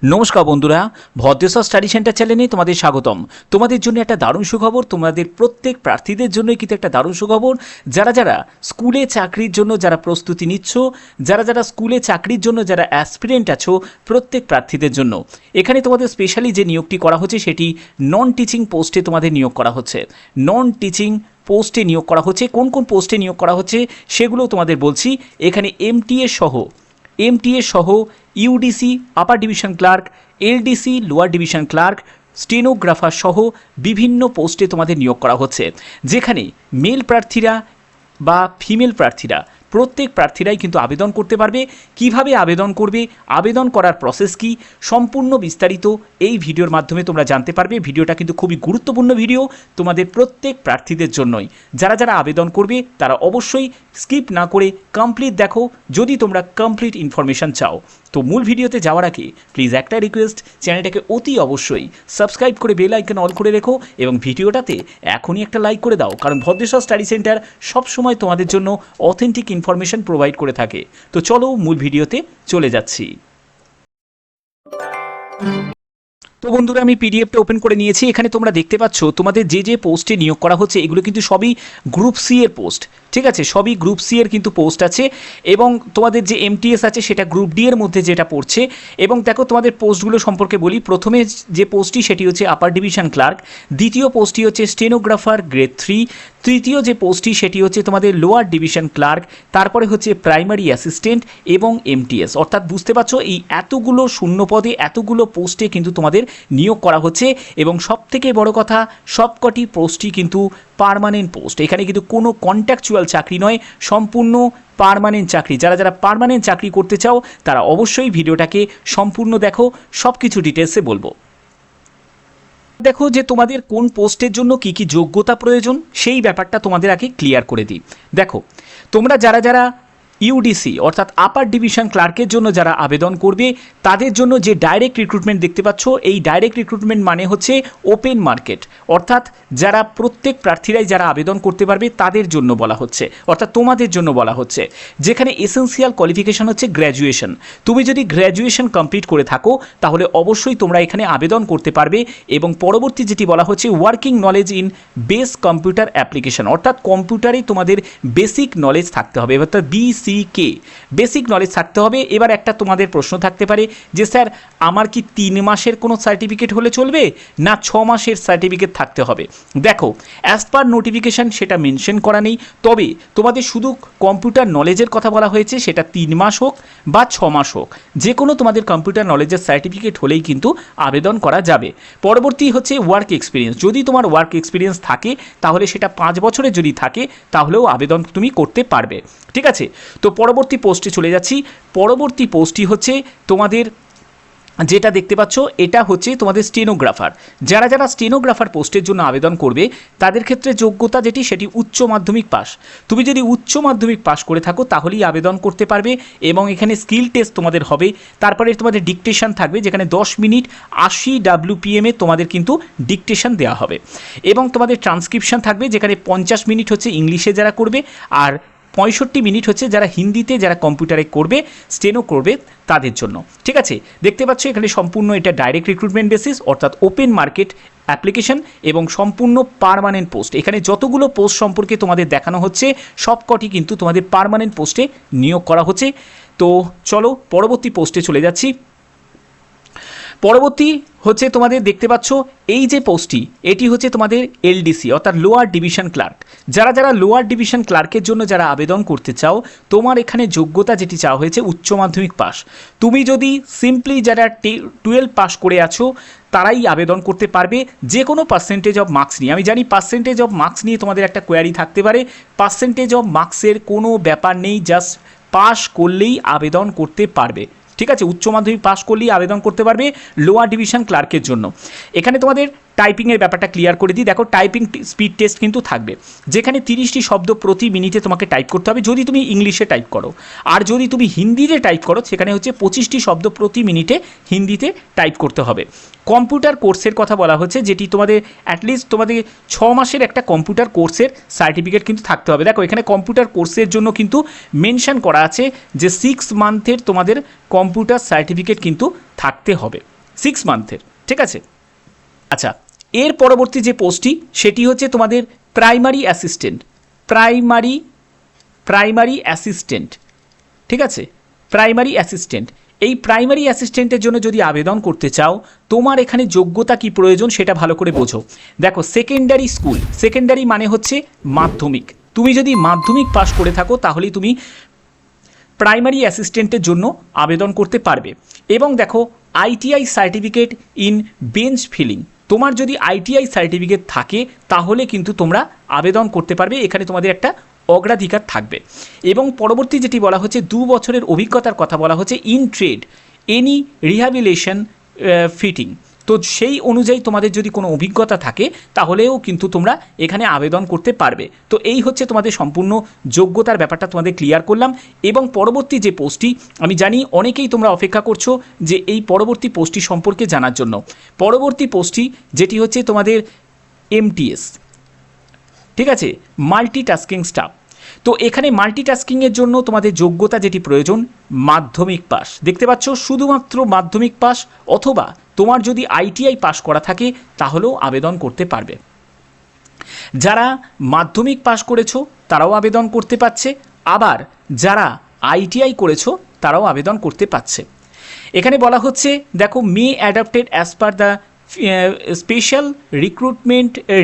নমস্কার বন্ধুরা, Bhadreswar study centre চ্যানেলে তোমাদের স্বাগতম। তোমাদের জন্য একটা দারুণ সুখবর, তোমাদের প্রত্যেক প্রার্থীদের জন্যই কিন্তু একটা দারুণ সুখবর। যারা যারা স্কুলে চাকরির জন্য যারা প্রস্তুতি নিচ্ছ, যারা যারা স্কুলে চাকরির জন্য যারা অ্যাসপিরেন্ট আছো, প্রত্যেক প্রার্থীদের জন্য এখানে তোমাদের স্পেশালি যে নিয়োগটি করা হচ্ছে সেটি নন টিচিং পোস্টে তোমাদের নিয়োগ করা হচ্ছে। নন টিচিং পোস্টে নিয়োগ করা হচ্ছে। কোন কোন পোস্টে নিয়োগ করা হচ্ছে সেগুলো তোমাদের বলছি। এখানে এমটিএ সহ UDC upper division clerk, LDC lower division clerk, stenographer সহ বিভিন্ন পোস্টে তোমাদের নিয়োগ করা হচ্ছে, যেখানে মেল প্রার্থীরা বা ফিমেল প্রার্থীরা প্রত্যেক প্রার্থীরাই কিন্তু আবেদন করতে পারবে। কিভাবে আবেদন করবে, আবেদন করার প্রসেস কি, সম্পূর্ণ বিস্তারিত এই ভিডিওর মাধ্যমে তোমরা জানতে পারবে। ভিডিওটা কিন্তু খুবই গুরুত্বপূর্ণ ভিডিও তোমাদের প্রত্যেক প্রার্থীদের জন্যই। যারা যারা আবেদন করবে তারা অবশ্যই স্কিপ না করে কমপ্লিট দেখো যদি তোমরা কমপ্লিট ইনফরমেশান চাও। তো মূল ভিডিওতে যাওয়ার আগে প্লিজ একটা রিকোয়েস্ট, চ্যানেলটাকে অতি অবশ্যই সাবস্ক্রাইব করে বেল আইকন অল করে রেখো এবং ভিডিওটাতে এখনই একটা লাইক করে দাও, কারণ ভদ্রেশ্বর স্টাডি সেন্টার সবসময় তোমাদের জন্য অথেন্টিক ইনফরমেশন প্রোভাইড করে থাকে। তো চলো মূল ভিডিওতে চলে যাচ্ছি। তো বন্ধুরা, আমি পিডিএফটা ওপেন করে নিয়েছি। এখানে তোমরা দেখতে পাচ্ছ তোমাদের যে যে পোস্টে নিয়োগ করা হচ্ছে এগুলো কিন্তু সবই গ্রুপ সি এর পোস্ট। ঠিক আছে, সবই গ্রুপ সি এর কিন্তু পোস্ট আছে, এবং তোমাদের যে এমটিএস আছে সেটা গ্রুপ ডি এর মধ্যে যেটা পড়ছে। এবং দেখো তোমাদের পোস্টগুলো সম্পর্কে বলি। প্রথমে যে পোস্টটি সেটি হচ্ছে আপার ডিভিশন ক্লার্ক, দ্বিতীয় পোস্টটি হচ্ছে স্টেনোগ্রাফার গ্রেড 3, তৃতীয় যে পোস্টটি সেটি হচ্ছে তোমাদের লোয়ার ডিভিশন ক্লার্ক, তারপরে হচ্ছে প্রাইমারি অ্যাসিস্ট্যান্ট এবং এমটিএস। অর্থাৎ বুঝতে পারছো এই এতগুলো শূন্য পদে এতগুলো পোস্টে কিন্তু তোমাদের নিয়োগ করা হচ্ছে। এবং সবথেকে বড় কথা, সবকটি পোস্টই কিন্তু পার্মানেন্ট পোস্ট। এখানে কিন্তু কোনো কন্ট্রাকচুয়াল চাকরি নয়, সম্পূর্ণ পার্মানেন্ট চাকরি। যারা যারা পার্মানেন্ট চাকরি করতে চাও তারা অবশ্যই ভিডিওটাকে সম্পূর্ণ দেখো, সব কিছু ডিটেলসে বলবো। দেখো যে তোমাদের কোন পোস্টের জন্য কি কি যোগ্যতা প্রয়োজন সেই ব্যাপারটা তোমাদের আগে ক্লিয়ার করে দিই। দেখো তোমরা যারা যারা ইউডিসি অর্থাৎ আপার ডিভিশন ক্লার্কের জন্য যারা আবেদন করবে তাদের জন্য যে ডাইরেক্ট রিক্রুটমেন্ট দেখতে পাচ্ছ, এই ডাইরেক্ট রিক্রুটমেন্ট মানে হচ্ছে ওপেন মার্কেট। অর্থাৎ যারা প্রত্যেক প্রার্থীরাই যারা আবেদন করতে পারবে তাদের জন্য বলা হচ্ছে, অর্থাৎ তোমাদের জন্য বলা হচ্ছে, যেখানে এসেন্সিয়াল কোয়ালিফিকেশন হচ্ছে গ্র্যাজুয়েশন। তুমি যদি গ্র্যাজুয়েশন কমপ্লিট করে থাকো তাহলে অবশ্যই তোমরা এখানে আবেদন করতে পারবে। এবং পরবর্তী যেটি বলা হচ্ছে working knowledge in base computer application, অর্থাৎ কম্পিউটারে তোমাদের বেসিক নলেজ থাকতে হবে, অর্থাৎ BCK বেসিক নলেজ থাকতে হবে। এবার একটা তোমাদের প্রশ্ন থাকতে পারে যে স্যার আমার কি 3 মাসের কোনো সার্টিফিকেট হলে চলবে না 6 মাসের সার্টিফিকেট থাকতে হবে? দেখো অ্যাজ পার নোটিফিকেশান সেটা মেনশন করা নেই, তবে তোমাদের শুধু কম্পিউটার নলেজের কথা বলা হয়েছে, সেটা 3 মাস হোক বা 6 মাস হোক, যে কোনো তোমাদের কম্পিউটার নলেজের সার্টিফিকেট হলেই কিন্তু আবেদন করা যাবে। পরবর্তী হচ্ছে ওয়ার্ক এক্সপিরিয়েন্স। যদি তোমার ওয়ার্ক এক্সপিরিয়েন্স থাকে তাহলে সেটা 5 বছরের যদি থাকে তাহলেও আবেদন তুমি করতে পারবে। ঠিক আছে, তো পরবর্তী পোস্টে চলে যাচ্ছি। পরবর্তী পোস্টটি হচ্ছে তোমাদের যেটা দেখতে পাচ্ছ এটা হচ্ছে তোমাদের স্টেনোগ্রাফার। যারা যারা স্টেনোগ্রাফার পোস্টের জন্য আবেদন করবে তাদের ক্ষেত্রে যোগ্যতা যেটি সেটি উচ্চ মাধ্যমিক পাস। তুমি যদি উচ্চ মাধ্যমিক পাস করে থাকো তাহলেই আবেদন করতে পারবে। এবং এখানে স্কিল টেস্ট তোমাদের হবে, তারপরে তোমাদের ডিকটেশন থাকবে, যেখানে 10 মিনিট 80 WPM এ তোমাদের কিন্তু ডিকটেশন দেওয়া হবে। এবং তোমাদের ট্রান্সক্রিপশন থাকবে, যেখানে 50 মিনিট হচ্ছে ইংলিশে যারা করবে, আর 65 মিনিট হচ্ছে যারা হিন্দিতে যারা কম্পিউটারে করবে, স্টেনো করবে তাদের জন্য। ঠিক আছে, দেখতে পাচ্ছ এখানে সম্পূর্ণ এটা ডাইরেক্ট রিক্রুটমেন্ট বেসিস, অর্থাৎ ওপেন মার্কেট অ্যাপ্লিকেশন এবং সম্পূর্ণ পার্মানেন্ট পোস্ট। এখানে যতগুলো পোস্ট সম্পর্কে তোমাদের দেখানো হচ্ছে সবকটি কিন্তু তোমাদের পার্মানেন্ট পোস্টে নিয়োগ করা হচ্ছে। তো চলো পরবর্তী পোস্টে চলে যাচ্ছি। পরবর্তী হচ্ছে তোমাদের দেখতে পাচ্ছ এই যে পোস্টটি, এটি হচ্ছে তোমাদের এলডিসি অর্থাৎ লোয়ার ডিভিশন ক্লার্ক। যারা যারা লোয়ার ডিভিশন ক্লার্কের জন্য যারা আবেদন করতে চাও, তোমার এখানে যোগ্যতা যেটি চাওয়া হয়েছে উচ্চ মাধ্যমিক পাস। তুমি যদি সিম্পলি যারা 12 পাস করে আছো তারাই আবেদন করতে পারবে, যে কোনো পার্সেন্টেজ অফ মার্কস নিয়ে। আমি জানি পার্সেন্টেজ অফ মার্কস নিয়ে তোমাদের একটা কোয়ারি থাকতে পারে। পার্সেন্টেজ অফ মার্কসের কোনো ব্যাপার নেই, জাস্ট পাস করলেই আবেদন করতে পারবে। ঠিক আছে, উচ্চ মাধ্যমিক পাস করলেই আবেদন করতে পারবে লোয়ার ডিভিশন ক্লার্কের জন্য। এখানে তোমাদের টাইপিংয়ের ব্যাপারটা ক্লিয়ার করে দিই। দেখো টাইপিং স্পিড টেস্ট কিন্তু থাকবে, যেখানে 30টি শব্দ প্রতি মিনিটে তোমাকে টাইপ করতে হবে যদি তুমি ইংলিশে টাইপ করো, আর যদি তুমি হিন্দিতে টাইপ করো সেখানে হচ্ছে 25টি শব্দ প্রতি মিনিটে হিন্দিতে টাইপ করতে হবে। কম্পিউটার কোর্সের কথা বলা হচ্ছে, যেটি তোমাদের অ্যাটলিস্ট তোমাদের 6 মাসের একটা কম্পিউটার কোর্সের সার্টিফিকেট কিন্তু থাকতে হবে। দেখো এখানে কম্পিউটার কোর্সের জন্য কিন্তু মেনশন করা আছে যে 6 মান্থের তোমাদের কম্পিউটার সার্টিফিকেট কিন্তু থাকতে হবে। 6 মান্থের, ঠিক আছে। আচ্ছা, এর পরবর্তী যে পোস্টটি সেটি হচ্ছে তোমাদের প্রাইমারি অ্যাসিস্ট্যান্ট, প্রাইমারি অ্যাসিস্ট্যান্ট, ঠিক আছে, প্রাইমারি অ্যাসিস্ট্যান্ট। এই প্রাইমারি অ্যাসিস্ট্যান্টের জন্য যদি আবেদন করতে চাও, তোমার এখানে যোগ্যতা কি প্রয়োজন সেটা ভালো করে বোঝো। দেখো, সেকেন্ডারি স্কুল, সেকেন্ডারি মানে হচ্ছে মাধ্যমিক, তুমি যদি মাধ্যমিক পাস করে থাকো তাহলেই তুমি প্রাইমারি অ্যাসিস্ট্যান্টের জন্য আবেদন করতে পারবে। এবং দেখো, ITI certificate in bench fitting, তোমার যদি আইটিআই সার্টিফিকেট থাকে তাহলে কিন্তু তোমরা আবেদন করতে পারবে, এখানে তোমাদের একটা অগ্রাধিকার থাকবে। এবং পরবর্তী যেটি বলা হচ্ছে 2 বছরের অভিজ্ঞতার কথা বলা হচ্ছে in trade any rehabilitation fitting, তো সেই অনুযায়ী তোমাদের যদি কোনো অভিজ্ঞতা থাকে তাহলেও কিন্তু তোমরা এখানে আবেদন করতে পারবে। তো এই হচ্ছে তোমাদের সম্পূর্ণ যোগ্যতার ব্যাপারটা তোমাদের ক্লিয়ার করলাম। এবং পরবর্তী যে পোস্টটি, আমি জানি অনেকেই তোমরা অপেক্ষা করছো যে এই পরবর্তী পোস্টটি সম্পর্কে জানার জন্য। পরবর্তী পোস্টটি যেটি হচ্ছে তোমাদের এমটিএস, ঠিক আছে, মাল্টিটাস্কিং স্টাফ। তো এখানে মাল্টিটাস্কিংয়ের জন্য তোমাদের যোগ্যতা যেটি প্রয়োজন মাধ্যমিক পাস, দেখতে পাচ্ছ, শুধুমাত্র মাধ্যমিক পাস, অথবা তোমার যদি আইটিআই পাস করা থাকে তাহলেও আবেদন করতে পারবে। যারা মাধ্যমিক পাস করেছো তারাও আবেদন করতে পারছে, আবার যারা আইটিআই করেছো তারাও আবেদন করতে পারছে। এখানে বলা হচ্ছে দেখো, may adapted as per the special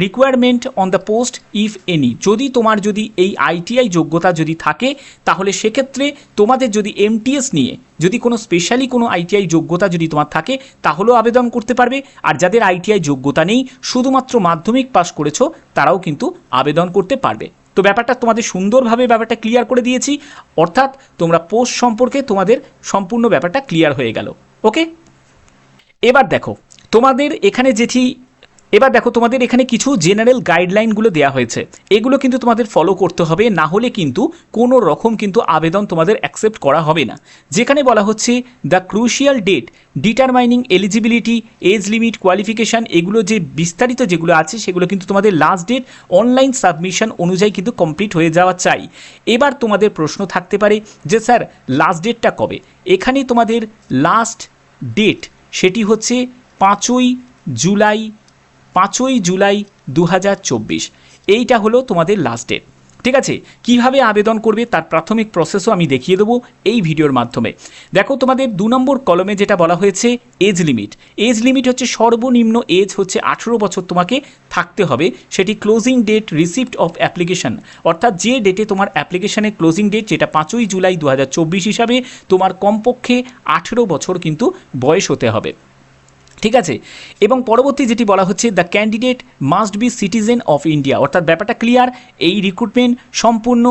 requirement on the post if any, যদি তোমার যদি এই আইটিআই যোগ্যতা যদি থাকে তাহলে সেক্ষেত্রে তোমাদের যদি এমটিএস নিয়ে যদি কোনো স্পেশালি কোনো আইটিআই যোগ্যতা যদি তোমার থাকে তাহলেও আবেদন করতে পারবে। আর যাদের আইটিআই যোগ্যতা নেই, শুধুমাত্র মাধ্যমিক পাস করেছো, তারাও কিন্তু আবেদন করতে পারবে। তো ব্যাপারটা তোমাদের সুন্দরভাবে ব্যাপারটা ক্লিয়ার করে দিয়েছি, অর্থাৎ তোমরা পোস্ট সম্পর্কে তোমাদের সম্পূর্ণ ব্যাপারটা ক্লিয়ার হয়ে গেল। ওকে, এবার দেখো তোমাদের এখানে কিছু জেনারেল গাইডলাইনগুলো দেওয়া হয়েছে, এগুলো কিন্তু তোমাদের ফলো করতে হবে, না হলে কিন্তু কোনো রকম কিন্তু আবেদন তোমাদের অ্যাকসেপ্ট করা হবে না। যেখানে বলা হচ্ছে the crucial date determining eligibility, age limit, qualification, এগুলো যে বিস্তারিত যেগুলো আছে সেগুলো কিন্তু তোমাদের লাস্ট ডেট অনলাইন সাবমিশন অনুযায়ী কিন্তু কমপ্লিট হয়ে যাওয়া চাই। এবার তোমাদের প্রশ্ন থাকতে পারে যে স্যার লাস্ট ডেটটা কবে? এখানে তোমাদের লাস্ট ডেট সেটি হচ্ছে 5ই জুলাই 2024, এইটা হলো তোমাদের লাস্ট ডেট, ঠিক আছে। কিভাবে আবেদন করবে তার প্রাথমিক প্রসেসও আমি দেখিয়ে দেবো এই ভিডিওর মাধ্যমে। দেখো, তোমাদের 2 নম্বর কলমে যেটা বলা হয়েছে এজ লিমিট হচ্ছে সর্বনিম্ন এজ হচ্ছে 18 বছর তোমাকে থাকতে হবে, সেটি closing date receipt of application, অর্থাৎ যে ডেটে তোমার অ্যাপ্লিকেশনের ক্লোজিং ডেট যেটা 5ই জুলাই 2024 হিসাবে তোমার কমপক্ষে 18 বছর কিন্তু বয়স হতে হবে, ঠিক আছে। এবং পরবর্তী যেটি বলা হচ্ছে the candidate must be citizen of India, অর্থাৎ ব্যাপারটা ক্লিয়ার, এই রিক্রুটমেন্ট সম্পূর্ণ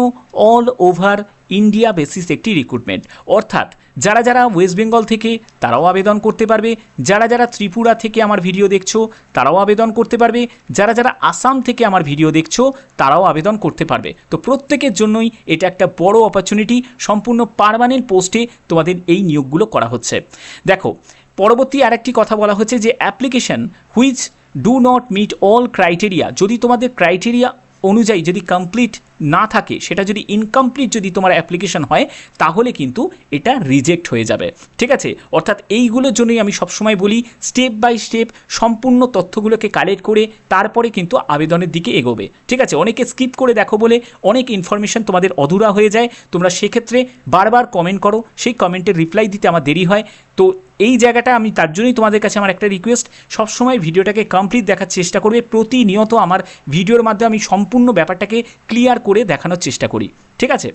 অল ওভার ইন্ডিয়া বেসিস একটি রিক্রুটমেন্ট, অর্থাৎ যারা যারা ওয়েস্ট বেঙ্গল থেকে তারাও আবেদন করতে পারবে, যারা যারা ত্রিপুরা থেকে আমার ভিডিও দেখছো তারাও আবেদন করতে পারবে, যারা যারা আসাম থেকে আমার ভিডিও দেখছো তারাও আবেদন করতে পারবে। তো প্রত্যেকের জন্যই এটা একটা বড় অপরচুনিটি, সম্পূর্ণ পার্মানেন্ট পোস্টে তোমাদের এই নিয়োগগুলো করা হচ্ছে। দেখো, পরবর্তী আরেকটি কথা বলা হচ্ছে যে application which do not meet all criteria, যদি তোমাদের ক্রাইটেরিয়া অনুযায়ী যদি কমপ্লিট না থাকে, সেটা যদি ইনকমপ্লিট যদি তোমার অ্যাপ্লিকেশন হয় তাহলে কিন্তু এটা রিজেক্ট হয়ে যাবে, ঠিক আছে। অর্থাৎ এইগুলোর জন্যই আমি সবসময় বলি স্টেপ বাই স্টেপ সম্পূর্ণ তথ্যগুলোকে কালেক্ট করে তারপরে কিন্তু আবেদনের দিকে এগোবে, ঠিক আছে। অনেকে স্কিপ করে দেখো বলে অনেক ইনফরমেশন তোমাদের অধুরা হয়ে যায়, তোমরা সেক্ষেত্রে বারবার কমেন্ট করো, সেই কমেন্টের রিপ্লাই দিতে আমার দেরি হয়। তো এই জায়গাটা আমি তার জন্যই তোমাদের কাছে আমার একটা রিকোয়েস্ট, সবসময় ভিডিওটাকে কমপ্লিট দেখার চেষ্টা করবে, প্রতিনিয়ত আমার ভিডিওর মাধ্যমে আমি সম্পূর্ণ ব্যাপারটাকে ক্লিয়ার করে দেখানোর চেষ্টা করি, ঠিক আছে।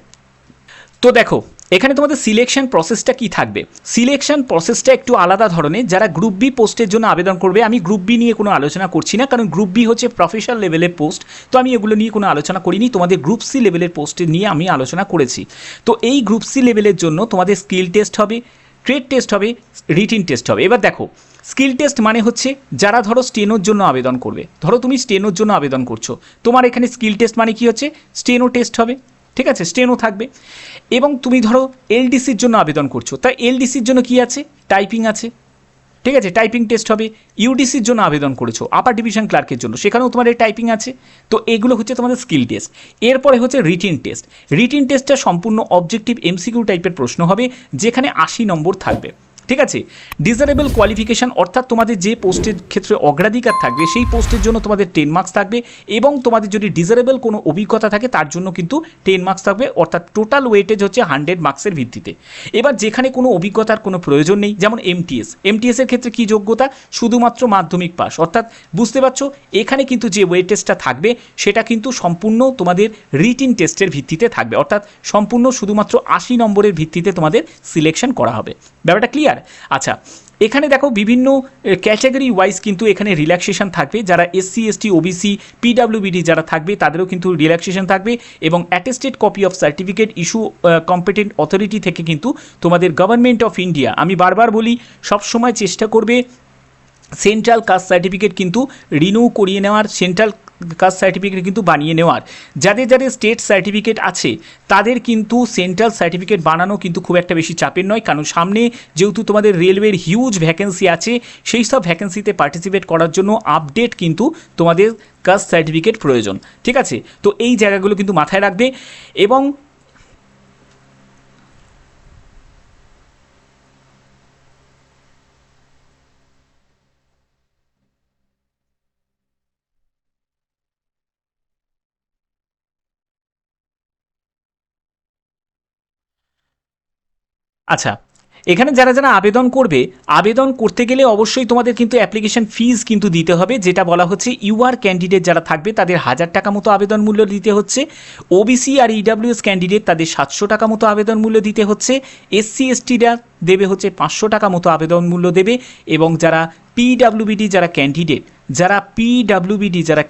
তো দেখো, এখানে তোমাদের সিলেকশন প্রসেসটা কি থাকবে, সিলেকশন প্রসেসটা একটু আলাদা ধরনের। যারা গ্রুপ বি পোস্টের জন্য আবেদন করবে, আমি গ্রুপ বি নিয়ে কোনো আলোচনা করছি না, কারণ গ্রুপ বি হচ্ছে প্রফেশনাল লেভেলের পোস্ট, তো আমি এগুলো নিয়ে কোনো আলোচনা করিনি। তোমাদের গ্রুপ সি লেভেলের পোস্টের নিয়ে আমি আলোচনা করেছি। তো এই গ্রুপ সি লেভেলের জন্য তোমাদের স্কিল টেস্ট হবে, ট্রেড টেস্ট হবে, রিটিন টেস্ট হবে। এবার দেখো, স্কিল টেস্ট মানে হচ্ছে যারা ধরো স্টেনোর জন্য আবেদন করবে, ধরো তুমি স্টেনোর জন্য আবেদন করছো, তোমার এখানে স্কিল টেস্ট মানে কি হচ্ছে স্টেনো টেস্ট হবে, ঠিক আছে, স্টেনো থাকবে। এবং তুমি ধরো এলডিসির জন্য আবেদন করছো, তাই এলডিসির জন্য কি আছে, টাইপিং আছে, ঠিক আছে, টাইপিং টেস্ট হবে। ইউডিসির জন্য আবেদন করেছো আপার ডিভিশন ক্লার্কের জন্য, সেখানেও তোমার এই টাইপিং আছে। তো এগুলো হচ্ছে তোমাদের স্কিল টেস্ট। এরপরে হচ্ছে রিটিন টেস্টটা সম্পূর্ণ অবজেক্টিভ এমসিকিউ টাইপের প্রশ্ন হবে, যেখানে 80 নম্বর থাকবে, ঠিক আছে। ডিজারেবল কোয়ালিফিকেশান অর্থাৎ তোমাদের যে পোস্টের ক্ষেত্রে অগ্রাধিকার থাকবে সেই পোস্টের জন্য তোমাদের 10 মার্কস থাকবে, এবং তোমাদের যদি ডিজারেবল কোনো অভিজ্ঞতা থাকে তার জন্য কিন্তু 10 মার্কস থাকবে, অর্থাৎ টোটাল ওয়েটেজ হচ্ছে 100 মার্কসের ভিত্তিতে। এবার যেখানে কোনো অভিজ্ঞতার কোনো প্রয়োজন নেই, যেমন এমটিএসের ক্ষেত্রে কি যোগ্যতা, শুধুমাত্র মাধ্যমিক পাস, অর্থাৎ বুঝতে পারছো এখানে কিন্তু যে ওয়েটেজটা থাকবে সেটা কিন্তু সম্পূর্ণ তোমাদের রিটিন টেস্টের ভিত্তিতে থাকবে, অর্থাৎ সম্পূর্ণ শুধুমাত্র 80 নম্বরের ভিত্তিতে তোমাদের সিলেকশন করা হবে। ব্যাপারটা ক্লিয়ার? আচ্ছা, এখানে দেখো বিভিন্ন ক্যাটাগরি ওয়াইজ কিন্তু এখানে রিল্যাক্সেশন থাকবে, যারা এসসি এসটি ওবিসি পিডাব্লিউবিডি যারা থাকবে তাদেরও কিন্তু রিল্যাক্সেশন থাকবে, এবং attested copy of certificate issue competent authority থেকে কিন্তু তোমাদের গভর্নমেন্ট অফ ইন্ডিয়া, আমি বারবার বলি সবসময় চেষ্টা করবে সেন্ট্রাল কাস্ট সার্টিফিকেট কিন্তু রিনিউ করিয়ে নেওয়ার, সেন্ট্রাল কাস্ট সার্টিফিকেট কিন্তু বানিয়ে নেওয়ার। যাদের যাদের স্টেট সার্টিফিকেট আছে তাদের কিন্তু সেন্ট্রাল সার্টিফিকেট বানানো কিন্তু খুব একটা বেশি চাপের নয়, কারণ সামনে যেহেতু তোমাদের রেলওয়ের হিউজ ভ্যাকেন্সি আছে, সেই সব ভ্যাকেন্সিতে পার্টিসিপেট করার জন্য আপডেট কিন্তু তোমাদের কাস্ট সার্টিফিকেট প্রয়োজন। ঠিক আছে, তো এই জায়গাগুলো কিন্তু মাথায় রাখবে। এবং আচ্ছা, এখানে যারা যারা আবেদন করবে, আবেদন করতে গেলে অবশ্যই তোমাদের কিন্তু অ্যাপ্লিকেশন ফিজ কিন্তু দিতে হবে, যেটা বলা হচ্ছে ইউআর ক্যান্ডিডেট যারা থাকবে তাদের 1000 টাকা মতো আবেদন মূল্য দিতে হচ্ছে, ওবিসি আর ইডাব্লিউএস ক্যান্ডিডেট তাদের 700 টাকা মতো আবেদন মূল্য দিতে হচ্ছে, এসসি এসটিরা দেবে হচ্ছে 500 টাকা মতো আবেদন মূল্য দেবে, এবং যারা পিডাব্লিউবিডি যারা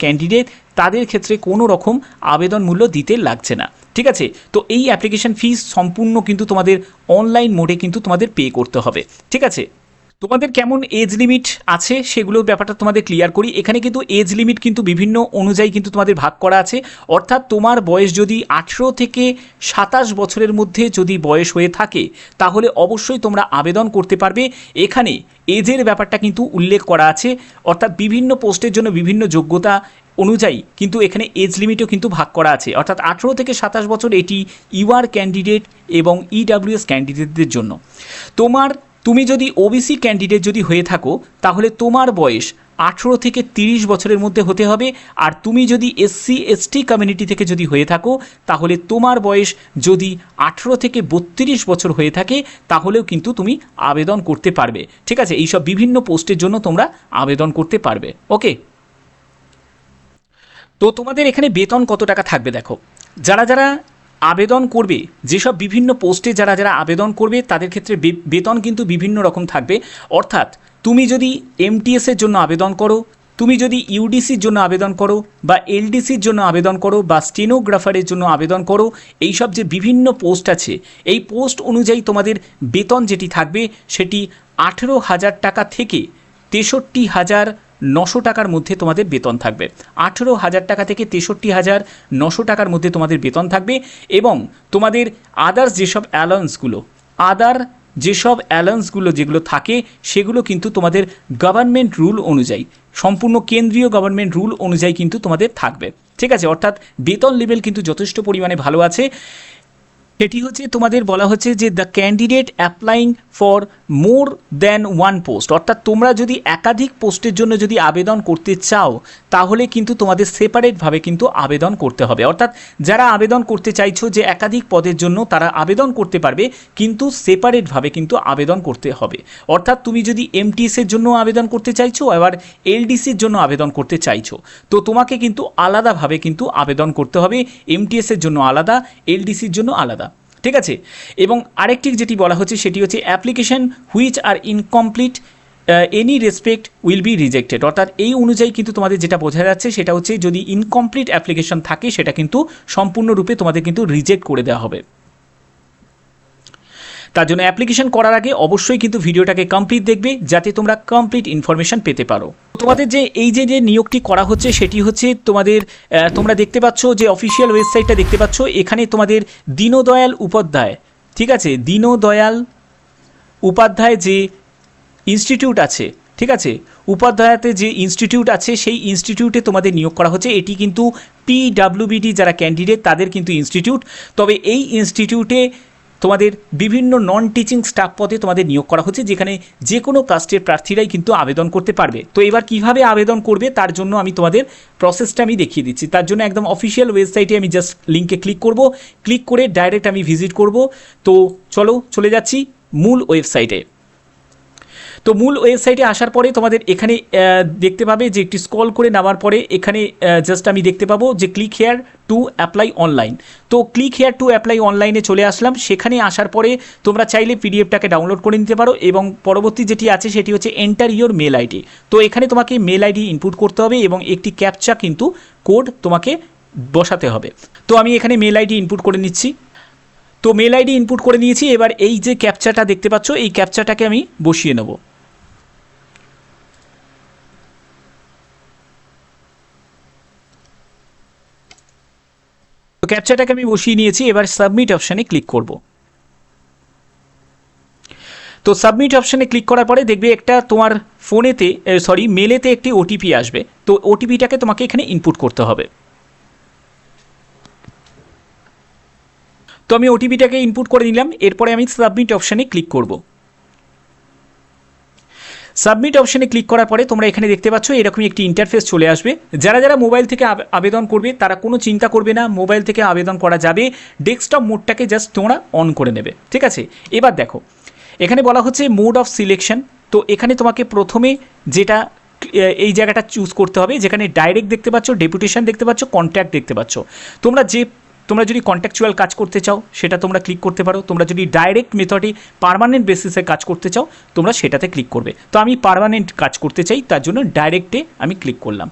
ক্যান্ডিডেট তাদের ক্ষেত্রে কোনো রকম আবেদন মূল্য দিতে লাগছে না। ঠিক আছে, তো এই অ্যাপ্লিকেশন ফিস সম্পূর্ণ কিন্তু তোমাদের অনলাইন মোডে কিন্তু তোমাদের পে করতে হবে। ঠিক আছে, তোমাদের কেমন এজ লিমিট আছে সেগুলোর ব্যাপারটা তোমাদের ক্লিয়ার করি। এখানে কিন্তু এজ লিমিট কিন্তু বিভিন্ন অনুযায়ী কিন্তু তোমাদের ভাগ করা আছে, অর্থাৎ তোমার বয়স যদি 18 থেকে 27 বছরের মধ্যে যদি বয়স হয়ে থাকে তাহলে অবশ্যই তোমরা আবেদন করতে পারবে। এখানে এজের ব্যাপারটা কিন্তু উল্লেখ করা আছে, অর্থাৎ বিভিন্ন পোস্টের জন্য বিভিন্ন যোগ্যতা অনুযায়ী কিন্তু এখানে এজ লিমিটও কিন্তু ভাগ করা আছে, অর্থাৎ 18 থেকে 27 বছর এটি ইউআর ক্যান্ডিডেট এবং ইডাব্লিউএস ক্যান্ডিডেটদের জন্য। তুমি যদি ওবিসি ক্যান্ডিডেট যদি হয়ে থাকো তাহলে তোমার বয়স 18 থেকে 30 বছরের মধ্যে হতে হবে, আর তুমি যদি এসসি এসটি কমিউনিটি থেকে যদি হয়ে থাকো তাহলে তোমার বয়স যদি 18 থেকে 32 বছর হয়ে থাকে তাহলেও কিন্তু তুমি আবেদন করতে পারবে। ঠিক আছে, এইসব বিভিন্ন পোস্টের জন্য তোমরা আবেদন করতে পারবে। ওকে, তো তোমাদের এখানে বেতন কত টাকা থাকবে দেখো, যারা যারা আবেদন করবে, যেসব বিভিন্ন পোস্টে যারা যারা আবেদন করবে তাদের ক্ষেত্রে বেতন কিন্তু বিভিন্ন রকম থাকবে। অর্থাৎ তুমি যদি এমটিএসের জন্য আবেদন করো, তুমি যদি ইউডিসির জন্য আবেদন করো, বা এলডিসির জন্য আবেদন করো, বা স্টেনোগ্রাফারের জন্য আবেদন করো, এইসব যে বিভিন্ন পোস্ট আছে এই পোস্ট অনুযায়ী তোমাদের বেতন যেটি থাকবে সেটি 18,000 টাকা থেকে 63,900 টাকার মধ্যে তোমাদের বেতন থাকবে। 18,000 টাকা থেকে 63,900 টাকার মধ্যে তোমাদের বেতন থাকবে, এবং তোমাদের যেসব অ্যালাউন্সগুলো যেগুলো থাকে সেগুলো কিন্তু তোমাদের গভর্নমেন্ট রুল অনুযায়ী, সম্পূর্ণ কেন্দ্রীয় গভর্নমেন্ট রুল অনুযায়ী কিন্তু তোমাদের থাকবে। ঠিক আছে, অর্থাৎ বেতন লেভেল কিন্তু যথেষ্ট পরিমাণে ভালো আছে। সেটি হচ্ছে তোমাদের বলা হচ্ছে যে the candidate applying for more than one post, অর্থাৎ তোমরা যদি একাধিক পোস্টের জন্য যদি আবেদন করতে চাও তাহলে কিন্তু তোমাদের সেপারেটভাবে কিন্তু আবেদন করতে হবে। অর্থাৎ যারা আবেদন করতে চাইছো যে একাধিক পদের জন্য তারা আবেদন করতে পারবে, কিন্তু সেপারেটভাবে কিন্তু আবেদন করতে হবে। অর্থাৎ তুমি যদি এমটিএসের জন্য আবেদন করতে চাইছো আবার এলডিসির জন্য আবেদন করতে চাইছো, তো তোমাকে কিন্তু আলাদাভাবে কিন্তু আবেদন করতে হবে, এমটিএসের জন্য আলাদা, এলডিসির জন্য আলাদা। ঠিক আছে, এবং আরেকটি যেটি বলা হচ্ছে সেটি হচ্ছে application which are incomplete any respect will be rejected, অর্থাৎ এই অনুযায়ী কিন্তু তোমাদের যেটা বোঝা যাচ্ছে সেটা হচ্ছে যদি ইনকমপ্লিট অ্যাপ্লিকেশন থাকে সেটা কিন্তু সম্পূর্ণরূপে তোমাদের কিন্তু রিজেক্ট করে দেওয়া হবে। তার জন্য অ্যাপ্লিকেশন করার আগে অবশ্যই কিন্তু ভিডিওটাকে কমপ্লিট দেখবে যাতে তোমরা কমপ্লিট ইনফরমেশন পেতে পারো। তোমাদের যে এই যে নিয়োগটি করা হচ্ছে সেটি হচ্ছে তোমাদের তোমরা দেখতে পাচ্ছ যে অফিসিয়াল ওয়েবসাইটটা দেখতে পাচ্ছ, এখানে তোমাদের দীনদয়াল উপাধ্যায়, ঠিক আছে, দীনদয়াল উপাধ্যায় যে ইনস্টিটিউট আছে, ঠিক আছে, উপাধ্যায়তে যে ইনস্টিটিউট আছে সেই ইনস্টিটিউটে তোমাদের নিয়োগ করা হচ্ছে। এটি কিন্তু পিডাব্লিউবিডি যারা ক্যান্ডিডেট তাদের কিন্তু ইনস্টিটিউট, তবে এই ইনস্টিটিউটে তোমাদের বিভিন্ন নন টিচিং স্টাফ পদে তোমাদের নিয়োগ করা হচ্ছে, যেখানে যে কোনো কাস্টের প্রার্থীরাই কিন্তু আবেদন করতে পারবে। তো এবার কিভাবে আবেদন করবে তার জন্য আমি তোমাদের প্রসেসটা আমি দেখিয়ে দিচ্ছি। তার জন্য একদম অফিসিয়াল ওয়েবসাইটে আমি জাস্ট লিঙ্কে ক্লিক করব, ক্লিক করে ডাইরেক্ট আমি ভিজিট করব। তো চলো চলে যাচ্ছি মূল ওয়েবসাইটে। তো মূল ওয়েবসাইটে আসার পরে তোমাদের এখানে দেখতে পাবে যে একটি স্ক্রল করে নামার পরে এখানে জাস্ট আমি দেখতে পাবো যে click here to apply online. তো ক্লিক হেয়ার টু অ্যাপ্লাই অনলাইনে চলে আসলাম। সেখানে আসার পরে তোমরা চাইলে পিডিএফটাকে ডাউনলোড করে নিতে পারো, এবং পরবর্তী যেটি আছে সেটি হচ্ছে এন্টার ইওর মেল আইডি। তো এখানে তোমাকে মেল আইডি ইনপুট করতে হবে এবং একটি ক্যাপচা কিন্তু কোড তোমাকে বসাতে হবে। তো আমি এখানে মেল আইডি ইনপুট করে নিচ্ছি। তো মেল আইডি ইনপুট করে নিয়েছি। এবার এই যে ক্যাপচাটা দেখতে পাচ্ছ, এই ক্যাপচাটাকে আমি বসিয়ে নেব। তো ক্যাপচাটাকে আমি বসিয়ে নিয়েছি। এবার সাবমিট অপশানে ক্লিক করব। তো সাবমিট অপশানে ক্লিক করার পরে দেখবে একটা তোমার ফোনেতে মেলেতে একটি ওটিপি আসবে। তো ওটিপিটাকে তোমাকে এখানে ইনপুট করতে হবে। তো আমি ওটিপিটাকে ইনপুট করে নিলাম। এরপরে আমি সাবমিট অপশানে ক্লিক করব। সাবমিট অপশানে ক্লিক করার পরে তোমরা এখানে দেখতে পাচ্ছ এরকমই একটি ইন্টারফেস চলে আসবে। যারা যারা মোবাইল থেকে আবেদন করবে তারা কোনো চিন্তা করবে না, মোবাইল থেকে আবেদন করা যাবে। ডেস্কটপ মোডটাকে জাস্ট তোমরা অন করে নেবে, ঠিক আছে। এবার দেখো এখানে বলা হচ্ছে মোড অফ সিলেকশন। তো এখানে তোমাকে প্রথমে যেটা এই জায়গাটা চুজ করতে হবে, যেখানে ডাইরেক্ট দেখতে পাচ্ছ, ডেপুটেশন দেখতে পাচ্ছ, কন্ট্যাক্ট দেখতে পাচ্ছ। তোমরা যদি কন্ট্যাকচুয়াল কাজ করতে চাও সেটা তোমরা ক্লিক করতে পারো। তোমরা যদি ডাইরেক্ট মেথডে পার্মানেন্ট বেসিসে কাজ করতে চাও তোমরা সেটাতে ক্লিক করবে। তো আমি পার্মানেন্ট কাজ করতে চাই, তার জন্য ডাইরেক্টে আমি ক্লিক করলাম।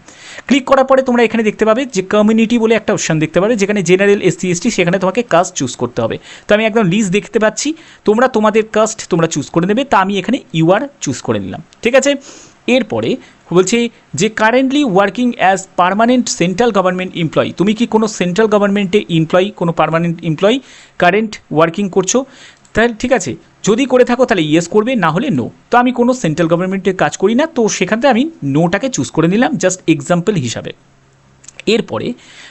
ক্লিক করার পরে তোমরা এখানে দেখতে পাবে যে কমিউনিটি বলে একটা অপশান দেখতে পাবে, যেখানে জেনারেল, এসসি, এসটি, সেখানে তোমাকে কাস্ট চুজ করতে হবে। তো আমি একদম লিস্ট দেখতে পাচ্ছি, তোমরা তোমাদের কাস্ট তোমরা চুজ করে নেবে। তা আমি এখানে ইউআর চুজ করে নিলাম, ঠিক আছে। এরপরে বলছে যে currently working as permanent central government employee. তুমি কি কোনো সেন্ট্রাল গভর্নমেন্টে এমপ্লয়ি, কোনো পার্মানেন্ট এমপ্লয়ি কারেন্ট ওয়ার্কিং করছো? তাহলে ঠিক আছে, যদি করে থাকো তাহলে ইয়েস করবে, না হলে নো। তো আমি কোনো সেন্ট্রাল গভর্নমেন্টে কাজ করি না, তো সেখান থেকে আমি নোটাকে চুজ করে নিলাম জাস্ট এক্সাম্পল হিসাবে। এরপরে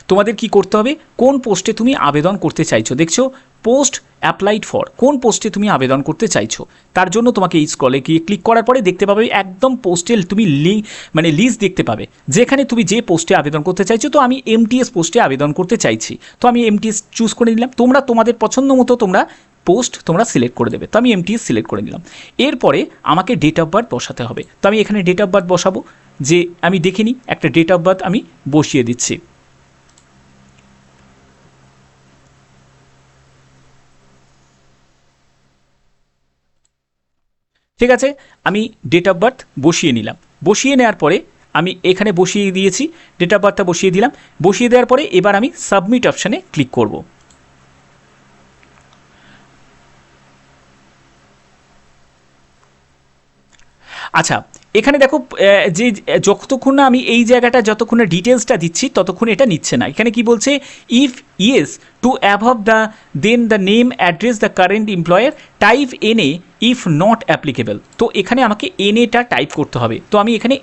তোমাদের কি করতে হবে, কোন পোস্টে তুমি আবেদন করতে চাইছো। দেখছো পোস্ট অ্যাপ্লাইড ফর, কোন পোস্টে তুমি আবেদন করতে চাইছো। তার জন্য তোমাকে এই স্ক্রলে গিয়ে ক্লিক করার পরে দেখতে পাবে একদম পোস্টেল তুমি লিস্ট দেখতে পাবে, যেখানে তুমি যে পোস্টে আবেদন করতে চাইছো। তো আমি এমটিএস পোস্টে আবেদন করতে চাইছি, তো আমি এমটিএস চুজ করে নিলাম। তোমরা তোমাদের পছন্দ মতো তোমরা পোস্ট তোমরা সিলেক্ট করে দেবে। তো আমি এমটিএস সিলেক্ট করে নিলাম। এরপরে আমাকে ডেট অফ বার্থ বসাতে হবে। তো আমি এখানে ডেট অফ বার্থ বসাবো, যে আমি দেখিনি একটা ডেট অফ বার্থ আমি বসিয়ে দিচ্ছি। ঠিক আছে, আমি ডেট অফ বার্থ বসিয়ে নিলাম। বসিয়ে নেওয়ার পরে আমি এখানে বসিয়ে দিয়েছি, ডেট অফ বার্থটা বসিয়ে দিলাম। বসিয়ে দেওয়ার পরে এবার আমি সাবমিট অপশানে ক্লিক করব। আচ্ছা, এখানে দেখো যে যতক্ষণ না আমি এই জায়গাটা যতক্ষণ না ডিটেলসটা দিচ্ছি ততক্ষণ এটা নিচ্ছে না। এখানে কি বলছে, if yes to above the then the name address the current employer type NA if not applicable. তো এখানে আমাকে এনএটা টাইপ করতে হবে। তো আমি এখানে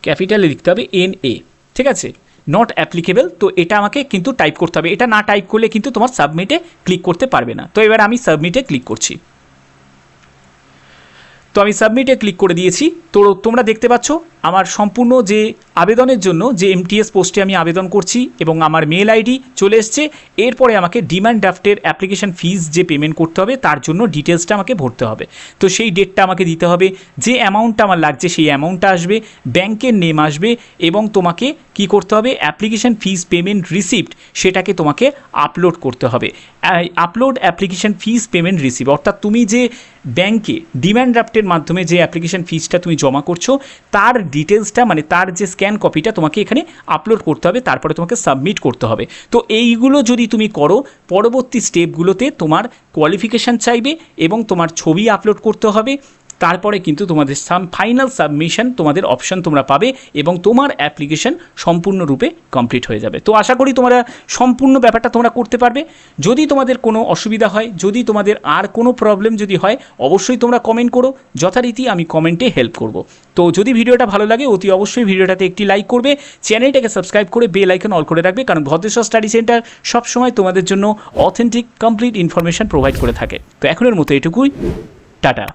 ক্যাপিটালে লিখতে হবে এনএ, ঠিক আছে, নট অ্যাপ্লিকেবল। তো এটা আমাকে কিন্তু টাইপ করতে হবে, এটা না টাইপ করলে কিন্তু তোমার সাবমিটে ক্লিক করতে পারবে না। তো এবার আমি সাবমিটে ক্লিক করছি। তো আমি সাবমিটে ক্লিক করে দিয়েছি। তো তোমরা দেখতে পাচ্ছ আমার সম্পূর্ণ যে আবেদনের জন্য যে এমটিএস পোস্টে আমি আবেদন করছি এবং আমার মেল আইডি চলে এসছে। এরপরে আমাকে ডিমান্ড ড্রাফটের অ্যাপ্লিকেশন ফিস যে পেমেন্ট করতে হবে তার জন্য ডিটেলসটা আমাকে ভরতে হবে। তো সেই ডেটটা আমাকে দিতে হবে, যে অ্যামাউন্টটা আমার লাগছে সেই অ্যামাউন্টটা আসবে, ব্যাংকের নেম আসবে, এবং তোমাকে কি করতে হবে, অ্যাপ্লিকেশন ফিস পেমেন্ট রিসিপ্ট সেটাকে তোমাকে আপলোড করতে হবে। Upload application fees payment receipt, অর্থাৎ তুমি যে ব্যাংকে ডিমান্ড ড্রাফটের মাধ্যমে যে অ্যাপ্লিকেশন ফিসটা তুমি জমা করছো তার ডিটেলসটা, মানে তার যে স্ক্যান কপিটা তোমাকে এখানে আপলোড করতে হবে, তারপরে তোমাকে সাবমিট করতে হবে। তো এইগুলো যদি তুমি করো, পরবর্তী স্টেপগুলোতে তোমার কোয়ালিফিকেশান চাইবে এবং তোমার ছবি আপলোড করতে হবে, তারপরে কিন্তু তোমাদের ফাইনাল সাবমিশন তোমাদের অপশন তোমরা পাবে এবং তোমার অ্যাপ্লিকেশন সম্পূর্ণরূপে কমপ্লিট হয়ে যাবে। তো আশা করি তোমরা সম্পূর্ণ ব্যাপারটা তোমরা করতে পারবে। যদি তোমাদের কোনো অসুবিধা হয়, যদি তোমাদের আর কোনো প্রবলেম যদি হয়, অবশ্যই তোমরা কমেন্ট করো, যথারীতি আমি কমেন্টে হেল্প করব। তো যদি ভিডিওটা ভালো লাগে অতি অবশ্যই ভিডিওটাতে একটি লাইক করবে, চ্যানেলটাকে সাবস্ক্রাইব করে বেল আইকন অল করে রাখবে, কারণ ভদ্রেশ্বর স্টাডি সেন্টার সবসময় তোমাদের জন্য অথেন্টিক কমপ্লিট ইনফরমেশন প্রোভাইড করে থাকে। তো এখনের মতো এটুকুই, টাটা।